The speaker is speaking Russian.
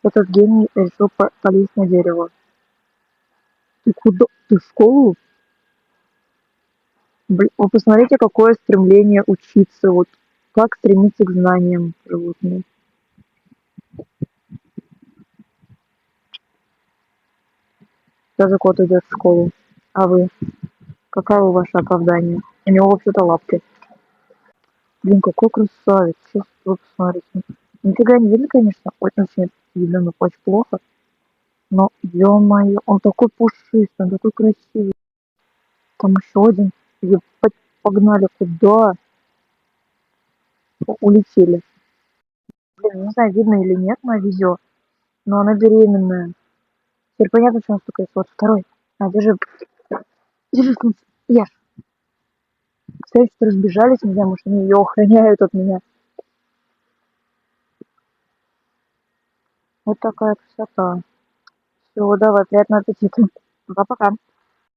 Этот гений решил полезть на дерево. Ты куда? Ты в школу? Вы посмотрите, какое стремление учиться, вот как стремиться к знаниям животные. Даже кот идет в школу. А вы? Какое ваше оправдание? У него вообще-то лапки. Блин, какой красавец. Сейчас вы посмотрите. Нифига не видно, конечно. Очень видно, но очень плохо. Но, ё-моё, он такой пушистый, он такой красивый. Там еще один. Погнали куда? Улетели. Блин, не знаю, видно или нет на видео, но она беременная. Теперь понятно, что он столько есть. Вот второй. Держи. Держи, солнце. Ешь. Кстати, что разбежались, не знаю, может, они ее охраняют от меня. Вот такая красота. Все, давай, приятного аппетита. Пока-пока.